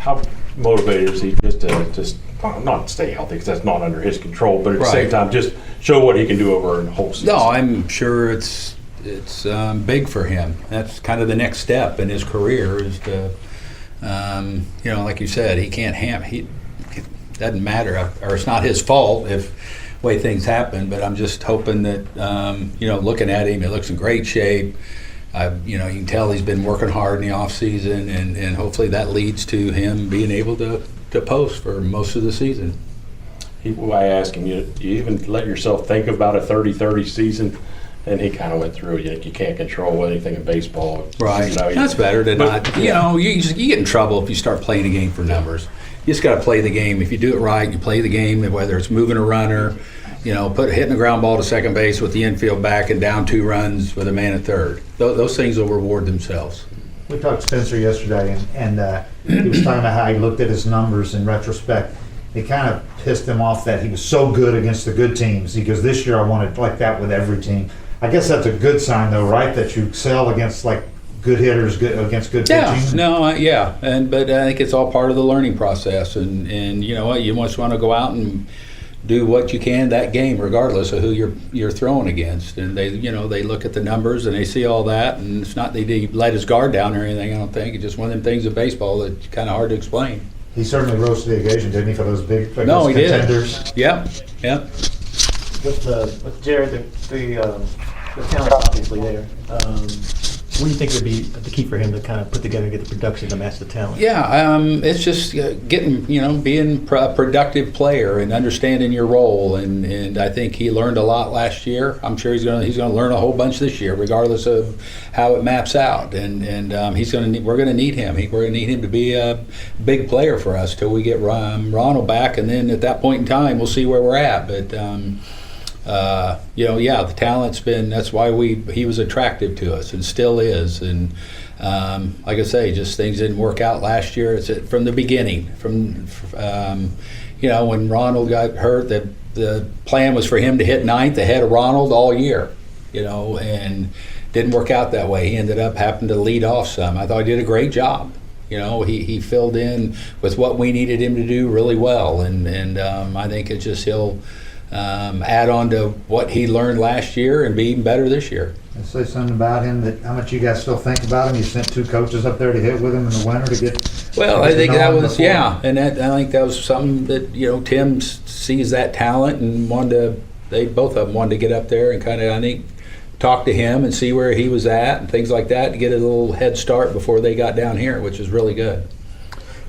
how motivated is he just not stay healthy, because that's not under his control, but at the same time just show what he can do over a whole season? No, I'm sure it's big for him. That's kind of the next step in his career is to, like you said, he can't it doesn't matter, or it's not his fault if way things happen, but I'm just hoping that, looking at him, he looks in great shape. You can tell he's been working hard in the off season, and hopefully that leads to him being able to post for most of the season. I asked him, you even let yourself think about a 30-30 season? And he kind of went through it. You can't control anything in baseball. Right. That's better than not. You get in trouble if you start playing a game for numbers. You just got to play the game. If you do it right, you play the game, whether it's moving a runner, hitting a ground ball to second base with the infield back and down 2 runs with a man at third. Those things will reward themselves. We talked to Spencer yesterday, and he was talking about how he looked at his numbers in retrospect. It kind of pissed him off that he was so good against the good teams. He goes, this year I wanted like that with every team. I guess that's a good sign, though, right? That you excel against like good hitters, against good pitching. But I think it's all part of the learning process, and you know what, you just want to go out and do what you can that game, regardless of who you're throwing against. And they look at the numbers and they see all that, and it's not that he let his guard down or anything. I don't think it's just one of them things in baseball that's kind of hard to explain. He certainly rose to the occasion, didn't he, for those big contenders? Did. Yep. With Jared, the talent obviously there. What do you think would be the key for him to kind of put together and get the production to match the talent? Yeah, it's just getting, being a productive player and understanding your role, and I think he learned a lot last year. I'm sure he's going to learn a whole bunch this year, regardless of how it maps out. And we're going to need him. We're going to need him to be a big player for us till we get Ronald back, and then at that point in time, we'll see where we're at. But the talent's been, that's why he was attractive to us and still is. And like I say, just things didn't work out last year. It's from the beginning. When Ronald got hurt, the plan was for him to hit ninth ahead of Ronald all year, and didn't work out that way. He ended up having to lead off some. I thought he did a great job. He filled in with what we needed him to do really well, and I think it's just he'll add on to what he learned last year and be even better this year. And say something about him, that how much you guys still think about him. You sent 2 coaches up there to hit with him in the winter to get. Well, I think that was and I think that was something that Tim sees that talent and both of them wanted to get up there and kind of, I think, talk to him and see where he was at and things like that to get a little head start before they got down here, which is really good.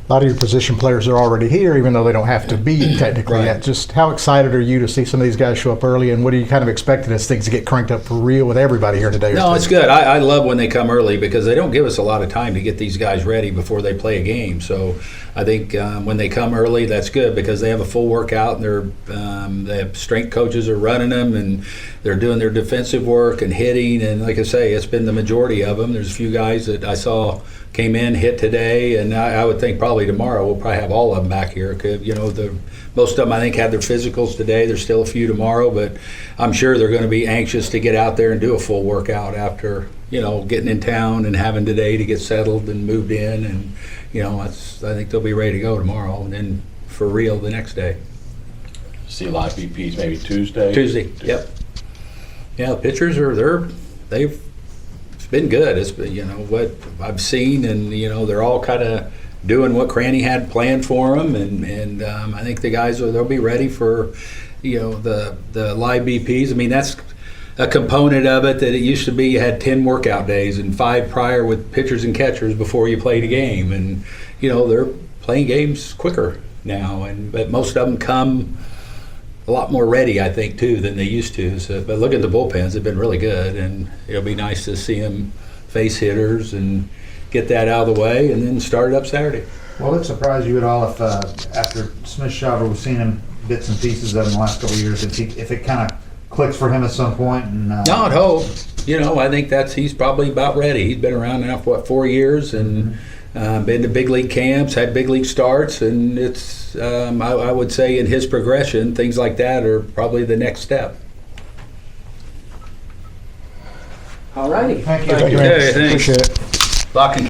A lot of your position players are already here, even though they don't have to be technically Right. yet. Just how excited are you to see some of these guys show up early, and what are you kind of expecting as things to get cranked up for real with everybody here today? No, it's good. I love when they come early because they don't give us a lot of time to get these guys ready before they play a game. So I think when they come early, that's good because they have a full workout and they have strength coaches are running them and they're doing their defensive work and hitting. And like I say, it's been the majority of them. There's a few guys that I saw came in, hit today, and I would think probably tomorrow we'll probably have all of them back here. Most of them I think had their physicals today. There's still a few tomorrow, but I'm sure they're going to be anxious to get out there and do a full workout after getting in town and having today to get settled and moved in, and I think they'll be ready to go tomorrow and then for real the next day. See a lot of BPs maybe Tuesday. Yep. Yeah, the pitchers they've. It's been good. It's been, what I've seen, and they're all kind of doing what Cranny had planned for them, and I think the guys they'll be ready for the live BPs. I mean, that's a component of it that it used to be you had 10 workout days and 5 prior with pitchers and catchers before you played a game, and they're playing games quicker now, but most of them come a lot more ready, I think, too, than they used to. So, but look at the bullpens; they've been really good, and it'll be nice to see them face hitters and get that out of the way, and then start it up Saturday. Will it surprise you at all if after Smith-Shawver, we've seen him bits and pieces of him the last couple of years, if it kind of clicks for him at some point? And No, I'd hope. I think he's probably about ready. He's been around now for 4 years, and been to big league camps, had big league starts, and it's I would say in his progression, things like that are probably the next step. All righty. Thank you. Thank you, man. Okay, thanks. Appreciate it. Lock and